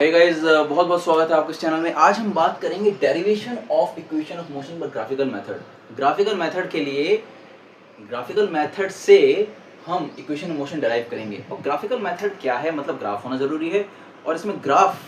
Hey guys, बहुत बहुत स्वागत है आपके इस चैनल में। आज हम बात करेंगे derivation of equation of motion by graphical method. Graphical method के लिए ग्राफिकल मेथड से हम इक्वेशन ऑफ मोशन डेराइव करेंगे। और ग्राफिकल मेथड क्या है, मतलब ग्राफ होना ज़रूरी है। और इसमें ग्राफ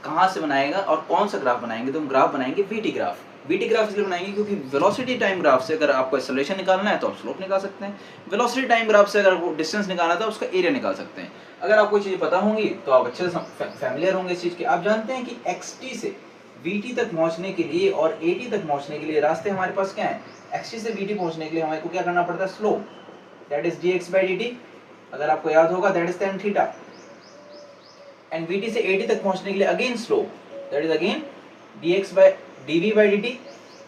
कहाँ से बनाएगा और कौन सा ग्राफ बनाएंगे, तो हम ग्राफ बनाएंगे वीटी ग्राफ। वीटी ग्राफ इसलिए बनाएंगे क्योंकि वेलोसिटी टाइम ग्राफ से अगर आपको एक्सेलरेशन निकालना है तो आप स्लोप निकाल सकते हैं। वेलोसिटी टाइम ग्राफ से अगर आपको डिस्टेंस निकालना था उसका एरिया निकाल सकते हैं। अगर आपको चीज़ें पता होंगी तो आप अच्छे से फैमिलियर होंगे इस चीज़ के। आप जानते हैं कि xt से vt तक पहुंचने के लिए और at तक पहुंचने के लिए रास्ते हमारे पास क्या हैं। xt से vt पहुंचने के लिए हमारे को क्या करना पड़ता है, स्लोप, दैट इज dx/dt। अगर आपको याद होगा that is tan theta. And vt से at तक पहुंचने के लिए again slope, that is again dv/dt,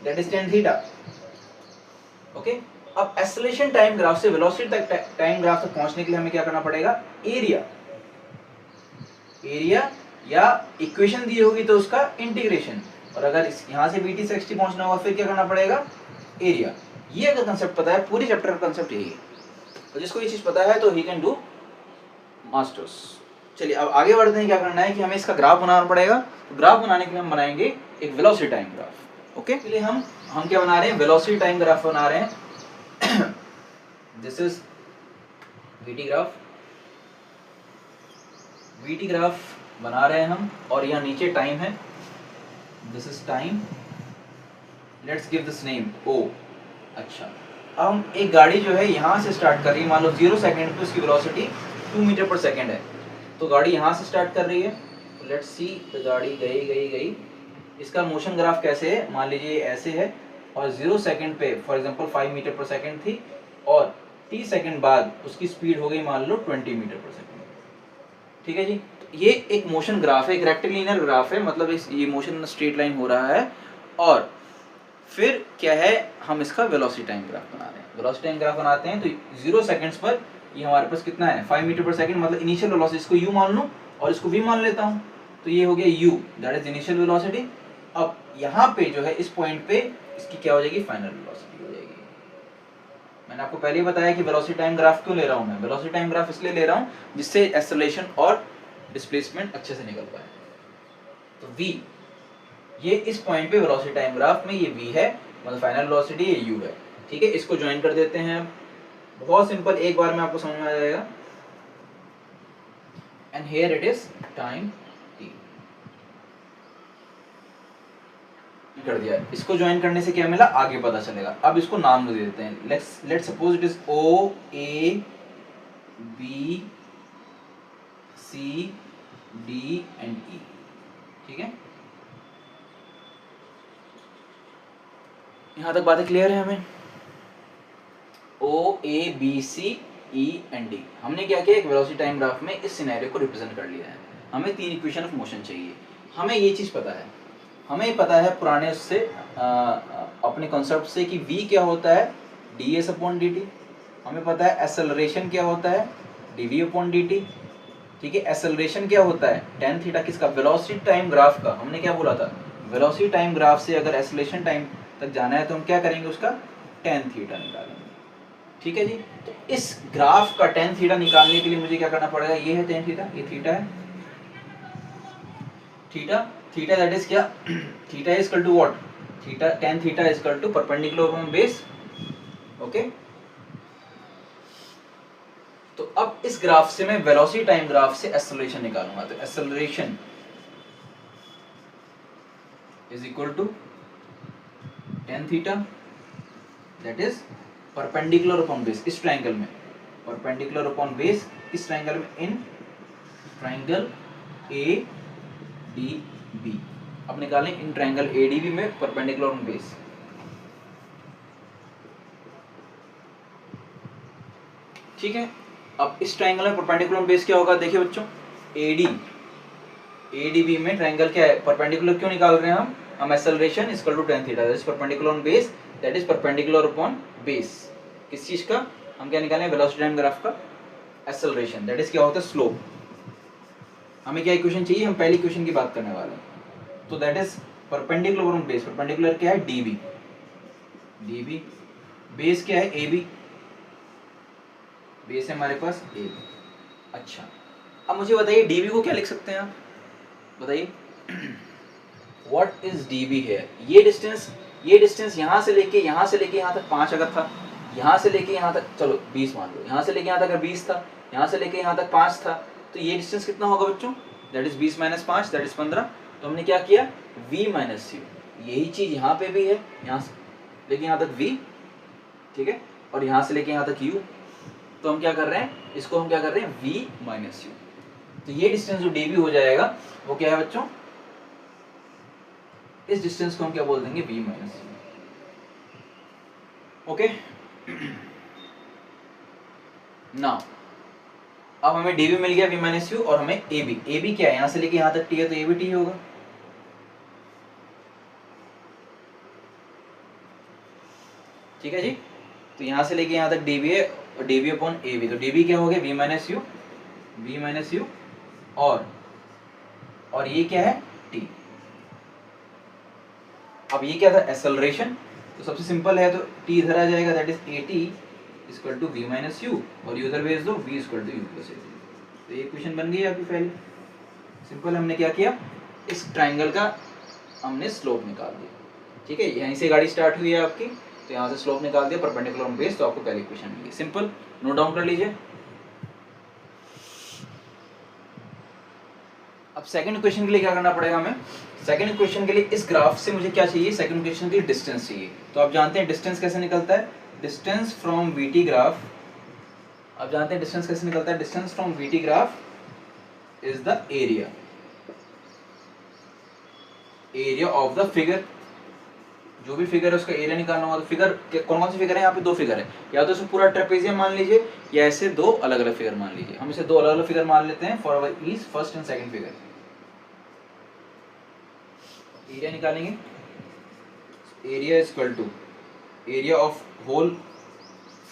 that is tan theta. Okay, अब एक्सेलरेशन टाइम ग्राफ से वेलोसिटी तक टाइम ग्राफ तक पहुंचने के लिए हमें क्या करना पड़ेगा, एरिया या इक्वेशन दी होगी तो उसका इंटीग्रेशन। और अगर यहाँ से vt से xt पहुंचना होगा फिर क्या करना पड़ेगा, एरिया। ये अगर कंसेप्ट पता है, पूरी चैप्टर का कंसेप्ट यही है। तो जिसको ये चीज पता है तो ही कैन डू मास्टर्स। चलिए अब आगे बढ़ते हैं। क्या करना है कि हमें इसका ग्राफ बनाना पड़ेगा। तो ग्राफ बनाने के लिए हम बनाएंगे एक वेलोसिटी टाइम ग्राफ। ओके, इसलिए हम क्या बना रहे हैं, वेलोसिटी टाइम ग्राफ बना रहे हैं। दिस इज वीटी ग्राफ बना रहे हैं हम, और यहाँ नीचे टाइम है, this is time, let's give this name ओ। अच्छा, अब हम एक गाड़ी जो है यहाँ से स्टार्ट कर रही है, मान लो 0 सेकंड पे उसकी वेलोसिटी 2 मीटर पर सेकंड है। तो गाड़ी यहाँ से स्टार्ट कर रही है, लेट्स सी, तो गाड़ी गई। इसका मोशन ग्राफ कैसे है, मान लीजिए ऐसे है, और 0 सेकंड पे फॉर एग्जांपल 5 मीटर पर सेकंड थी, और 30 सेकंड बाद उसकी स्पीड हो गई मान लो 20 मीटर पर सेकंड। ठीक है जी, तो ये एक मोशन ग्राफ है, एक रेक्टिलिनियर ग्राफ है, मतलब ये मोशन स्ट्रेट लाइन हो रहा है। और फिर क्या है, हम इसका वेलोसिटी टाइम ग्राफ बना रहे हैं। वेलोसिटी टाइम ग्राफ बनाते हैं तो 0 सेकंड्स पर ये हमारे पास कितना है, 5 मीटर पर सेकंड, मतलब इनिशियल वेलोसिटी, इसको u मान लूँ और इसको v मान लेता हूँ, तो ये हो गया u, that is initial velocity. अब यहाँ पे जो है इस पॉइंट पे इसकी क्या हो जाएगी, फाइनल वेलोसिटी हो जाएगी। मैंने आपको पहले ही बताया कि वेलोसिटी टाइम ग्राफ क्यों ले रहा हूँ मैं। वेलोसिटी टाइम ग्राफ इसलिए ले रहा हूँ जिससे एक्सेलरेशन और डिस्प्लेसमेंट अच्छे से निकल पाए। तो v, ये इस पॉइंट पे वेलोसिटी टाइम ग्राफ में ये v है, मतलब फाइनल वेलोसिटी ये u है। ठीक है, इसको ज्वाइन कर देते हैं। बहुत सिंपल, एक बार में आपको समझ में आ जाएगा। And here it is time t कर दिया। इसको ज्वाइन करने से क्या मिला, आगे पता चलेगा। अब इसको नाम दे देते हैं, let's suppose it is o a b c d and e। ठीक है, यहां तक बातें क्लियर है हमें। O A B C E and D, हमने क्या किया, एक वेलोसिटी टाइम ग्राफ में इस सिनेरियो को रिप्रेजेंट कर लिया है। हमें 3 इक्वेशन ऑफ मोशन चाहिए। हमें ये चीज़ पता है, हमें पता है पुराने उससे अपने कॉन्सेप्ट से कि v क्या होता है, ds/dt। हमें पता है एक्सेलरेशन क्या होता है, dv/dt। ठीक है, एक्सेलरेशन क्या होता है, tan थीटा, किसका, वेलोसिटी टाइम ग्राफ का। हमने क्या बोला था, वेलोसिटी टाइम ग्राफ से अगर एक्सेलरेशन टाइम तक जाना है तो हम क्या करेंगे, उसका tan थीटा निकालेंगे। ठीक है जी, तो इस ग्राफ का tan थीटा निकालने के लिए मुझे क्या करना पड़ेगा, ये है tan थीटा, ये थीटा है, थीटा दैट इज क्या, theta is equal to what, theta, tan theta is equal to perpendicular upon base. Okay, तो अब इस ग्राफ से मैं वेलोसिटी टाइम ग्राफ से एक्सेलरेशन निकालूंगा। तो acceleration is equal to tan theta that is perpendicular upon base, इस triangle में परपेंडिकुलर अपॉन बेस, इस ट्रायंगल में, इन ट्रायंगल ADB। अब निकालें इन ट्रायंगल ADB में परपेंडिकुलर अपॉन बेस। ठीक है, अब इस ट्रायंगल में परपेंडिकुलर अपॉन बेस क्या होगा, देखिए बच्चों, ADB में ट्रायंगल क्या है, परपेंडिकुलर क्यों निकाल रहे हैं हम acceleration is equal to tan theta that is perpendicular upon base, that is perpendicular upon base. किस चीज का, हम क्या निकालें, वेलोसिटी टाइम ग्राफ का एक्सेलरेशन, दैट इज क्या होता है, स्लोप। हमें क्या इक्वेशन चाहिए, हम पहली इक्वेशन की बात करने वाले हैं। तो that is perpendicular upon base, perpendicular क्या है, db, बेस क्या है, AB, बेस है हमारे पास AB। अच्छा, अब मुझे बताइए dv को क्या लिख सकते हैं आप, बताइए व्हाट इज dB है। ये डिस्टेंस यहाँ से लेके यहाँ तक 5 अगर था, यहाँ से लेके यहाँ तक चलो 20 मान लो, यहाँ से लेके यहाँ तक अगर 20 था, यहाँ से लेके यहाँ तक 5 था, तो ये डिस्टेंस कितना होगा बच्चों, that is 20 minus 5 that is 15। तो हमने क्या किया v माइनस यू, यही चीज यहाँ पे भी है, यहाँ से लेके यहाँ तक v, ठीक है, और यहाँ से लेके यहाँ तक u, तो हम क्या कर रहे हैं, इसको हम क्या कर रहे हैं v माइनस यू। तो ये डिस्टेंस जो dB हो जाएगा वो क्या है बच्चों, इस डिस्टेंस को हम क्या बोल देंगे v minus you. Okay now अब हमें dB मिल गया v माइनस यू, और हमें ab क्या है, यहाँ से लेके यहाँ तक t है तो ab t होगा। ठीक है जी, तो यहाँ से लेके यहाँ तक dB है और dB अपॉन ab, तो dB क्या हो गया v माइनस यू और ये क्या है t। अब ये क्या था एक्सेलरेशन, तो सबसे सिंपल है तो t इधर आ जाएगा, that is at equal to v minus u, और यू उधर भेज दो v equal to u plus at। तो ये इक्वेशन बन गई आपकी पहले। सिंपल, हमने क्या किया, इस ट्राइंगल का हमने स्लोप निकाल दिया। ठीक है, यहीं से गाड़ी स्टार्ट हुई है आपकी, तो यहाँ से स्लोप निकाल दिया परपेंडिकुलर ऑन बेस, तो आपको पहली इक्वेशन मिल गई। सिंपल, नोट डाउन कर लीजिए। अब सेकंड इक्वेशन के लिए क्या करना पड़ेगा हमें, सेकंड इक्वेशन के लिए इस ग्राफ से मुझे क्या चाहिए, सेकंड इक्वेशन के लिए डिस्टेंस चाहिए। तो आप जानते हैं डिस्टेंस कैसे निकलता है, डिस्टेंस फ्रॉम वीटी ग्राफ, आप जानते हैं डिस्टेंस कैसे निकलता है, distance from VT graph is the area of the figure. जो भी फिगर है उसका एरिया निकालना होगा। तो फिगर कौन कौन सी फिगर है, यहाँ पे दो फिगर है, या तो इसे पूरा ट्रेपेजियम मान लीजिए, या ऐसे दो अलग अलग फिगर मान लीजिए। हम इसे दो अलग अलग फिगर मान लेते हैं for our ease, first and second figure. Area निकालेंगे, area is equal to area of whole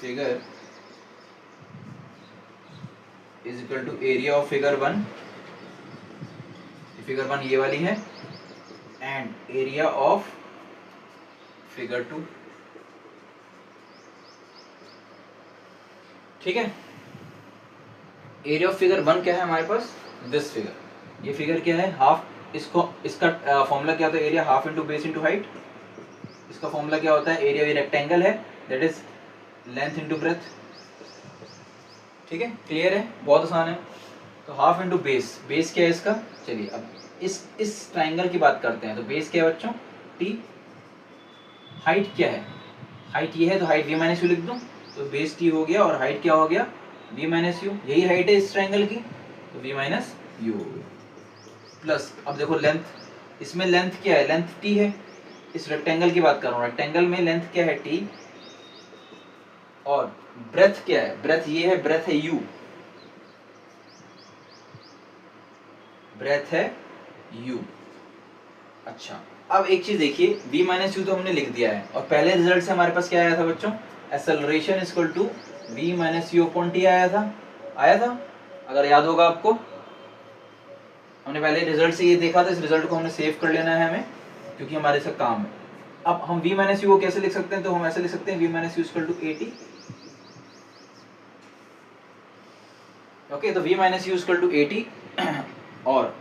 figure is equal to area of figure 1, figure 1 ये वाली है, एंड एरिया ऑफ फिगर 2। ठीक है, एरिया ऑफ फिगर 1 क्या है हमारे पास, दिस फिगर, ये फिगर क्या है हाफ, इसका फॉर्मूला क्या होता है, area half into base into height. इसका फॉर्मूला क्या होता है, एरिया रेक्टेंगल है, that is length into breadth. ठीक है, क्लियर है, बहुत आसान है। तो हाफ इंटू बेस, बेस क्या है इसका, चलिए अब इस ट्राइंगल की बात करते हैं। तो बेस क्या है बच्चों, टी। हाइट क्या है, हाइट ये है, तो हाइट v माइनस यू लिख दूं, तो बेस t हो गया, और हाइट क्या हो गया v माइनस यू, यही हाइट है इस ट्राइंगल की, तो v माइनस यू हो गया। प्लस अब देखो लेंथ, इसमें लेंथ क्या है, लेंथ t है, इस रेक्टेंगल की बात कर रहा हूँ, रेक्टेंगल में लेंथ क्या है t, और ब्रेथ क्या है, ब्रेथ ये है, ब्रेथ है u, ब्रेथ है u। अच्छा, अब एक चीज देखिए, v माइनस यू तो हमने लिख दिया है, और पहले रिजल्ट से हमारे पास क्या आया था बच्चों, acceleration equal to v minus u upon t आया था, अगर याद होगा आपको। हमने पहले रिजल्ट से ये देखा था, इस रिजल्ट को हमने सेव कर लेना है हमें, क्योंकि हमारे से काम है। अब हम v माइनस यू को कैसे लिख सकते हैं, तो हम ऐसे लिख सकते हैं v minus u equal to at। Okay, तो v minus u equal to at, और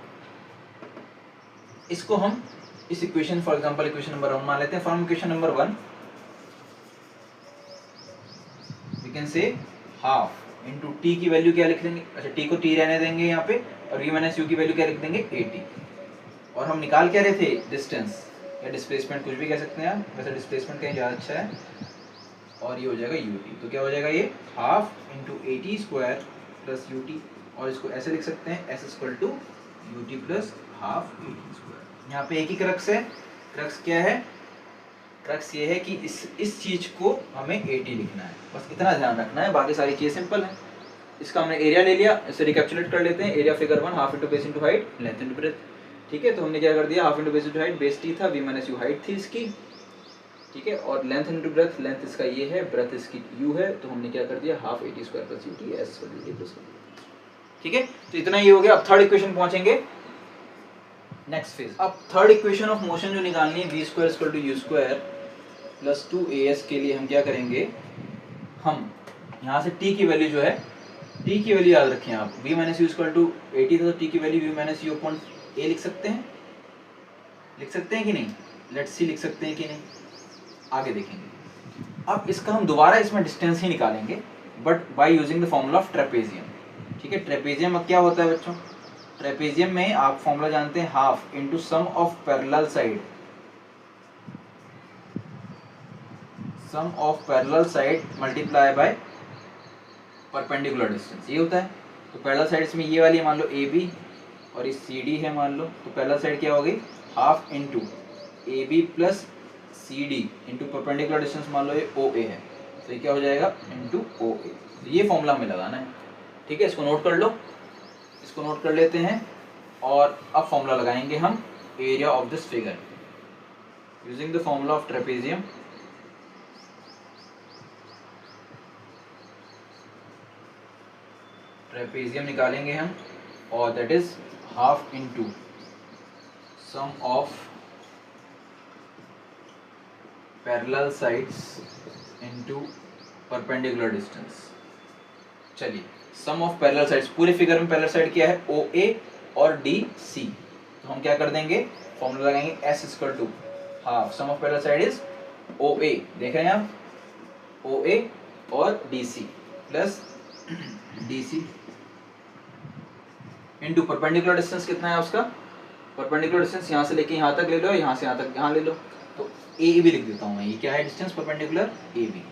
इसको हम इस equation, for example equation number 1 मान लेते हैं। From equation number 1 we can say half into t की वैल्यू क्या लिख देंगे, अच्छा t को t रहने देंगे यहाँ पे, और v माइनस यू की वैल्यू क्या लिख देंगे at। और हम निकाल क्या रहे थे, डिस्टेंस या डिस्प्लेसमेंट, कुछ भी कह सकते हैं आप, वैसे डिस्प्लेसमेंट कहीं ज़्यादा अच्छा है, और ये हो जाएगा ut। तो क्या हो जाएगा, ये half into at square plus ut, और इसको ऐसे लिख सकते हैं s equal to ut plus half at square. यहाँ पे एक ही क्रक्स है, क्रक्स क्या है, क्रक्स ये है कि इस चीज को हमें at लिखना है, बस इतना ध्यान रखना है, बाकी सारी चीजें सिंपल है। इसका हमने एरिया ले लिया, इसे रिकैप्चुलेट कर लेते हैं, area figure 1 half into base into height, length into breadth. ठीक है, तो हमने क्या कर दिया, half into base into height, base t था, v माइनस यू हाइट थी इसकी, ठीक है, और लेंथ इंटू ब्रेथ, लेंथ इसका ये है, ब्रेथ इसकी u है, तो हमने क्या कर दिया, half at square plus ut s ut plus. ठीक है, तो इतना ही हो गया। अब थर्ड इक्वेशन पहुंचेंगे, नेक्स्ट फेज। अब थर्ड इक्वेशन ऑफ मोशन जो निकालनी है, v square equal to u square plus 2as के लिए हम क्या करेंगे, हम यहाँ से t की वैल्यू जो है, t की वैल्यू याद रखें आप, v minus u equal to 80 था, तो t की value v minus u upon a लिख सकते हैं कि नहीं? लेट्स सी लिख सकते हैं कि नहीं, आगे देखेंगे। अब इसका हम दोबारा इसमें डिस्टेंस ही निकालेंगे, but by using the formula of trapezium. ठीक है, ट्रेपेजियम अब क्या होता है बच्चों? ट्रेपेजियम में आप फॉर्मूला जानते हैं, half into sum of parallel side, sum of parallel side multiply by perpendicular distance, ये होता है। तो पैरेलल साइड्स में ये वाली मान लो ए बी और ये सी डी है मान लो, तो पैरेलल साइड क्या होगी? Half into A B plus C D into perpendicular distance मान लो ये ओ ए है, तो ये क्या हो जाएगा? इंटू ओ ए। तो ये फॉर्मूला हमें लगाना है। ठीक है, इसको नोट कर लो, इसको नोट कर लेते हैं। और अब फॉर्मूला लगाएंगे हम area of this figure using the formula of trapezium. Trapezium निकालेंगे हम, और that is half into sum of parallel sides into perpendicular distance. चलिए, सम ऑफ पैरेलल साइड्स, पूरे फिगर में पैरेलल साइड क्या है? ओ ए और डी सी। तो हम क्या कर देंगे? फॉर्मूला लगाएंगे S equal to half sum of parallel side is O A, देख रहे हैं आप, ओ ए और D C plus D C into perpendicular distance कितना है उसका? परपेंडिकुलर डिस्टेंस यहाँ से लेके यहाँ तक ले लो, यहाँ से यहाँ तक यहाँ ले लो, तो ए भी लिख देता हूँ मैं। ये क्या है डिस्टेंस? Perpendicular A B.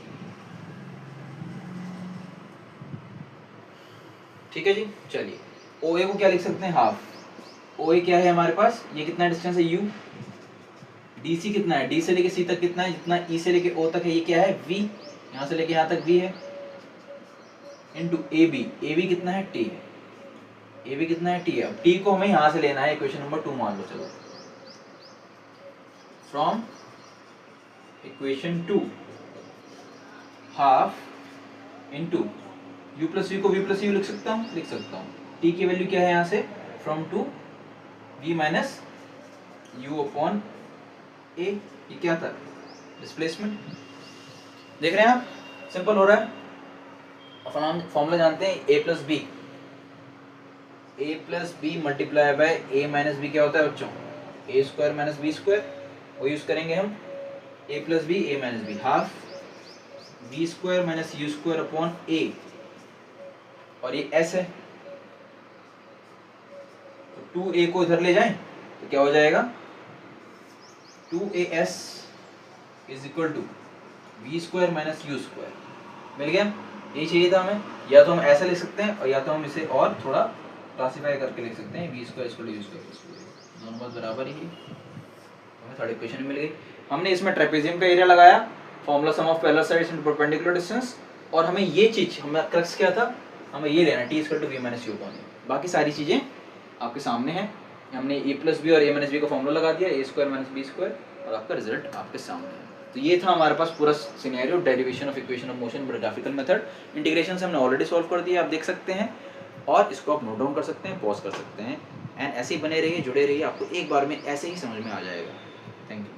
ठीक है जी। चलिए, ओ ए को क्या लिख सकते हैं? हाफ। ओ ए क्या है हमारे पास? ये कितना डिस्टेंस है? यू। डी सी कितना है? डी से लेके सी तक कितना है? जितना ई से लेके ओ तक है, ये क्या है? वी। यहाँ से लेके यहाँ तक वी है, into A B. A B कितना है? टी है। ए बी कितना है? टी है। अब टी को हमें यहाँ से लेना है, इक्वेशन नंबर 2 मान लो। चलो, from equation 2 half into u plus v को v प्लस यू लिख सकता हूँ। t की वैल्यू क्या है यहाँ से? From two v minus u upon a. ये क्या था? डिस्प्लेसमेंट। देख रहे हैं आप, सिंपल हो रहा है। अब फॉर्मूला जानते हैं a plus b multiply by a minus b. क्या होता है बच्चों? A square minus b square. वो यूज करेंगे हम, a plus b a minus b, half b square minus u square upon a, और ये s है, तो 2a को इधर ले जाएं तो क्या हो जाएगा? 2as is equal to b square minus u square. मिल गया? यही चाहिए था हमें। या तो हम ऐसा लिख सकते हैं, और या तो हम इसे और थोड़ा क्लासीफाई करके लिख सकते हैं, b square equal to u square. दोनों बात बराबर ही है, हमें थर्ड इक्वेशन मिल गई। हमने इसमें ट्रेपेजियम का एरिया लगाया, formula some of parallel sides into perpendicular distance, और हमें ये चीज, हमारा क्रक्स क्या था? हमें ये लेना, t equal to v minus u upon a. बाकी सारी चीजें आपके सामने हैं। हमने ए प्लस बी और ए माइनस बी का फॉर्मूला लगा दिया, ए स्क्वायर माइनस बी स्क्वायर, और आपका रिजल्ट आपके सामने है। तो ये था हमारे पास पूरा scenario, derivation of equation of motion by graphical method. Integration से हमने ऑलरेडी सॉल्व कर दिया, आप देख सकते हैं, और इसको आप नोट डाउन कर सकते हैं, पॉज कर सकते हैं, एंड ऐसे ही बने रहिए, जुड़े रहिए, आपको एक बार में ऐसे ही समझ में आ जाएगा। Thank you.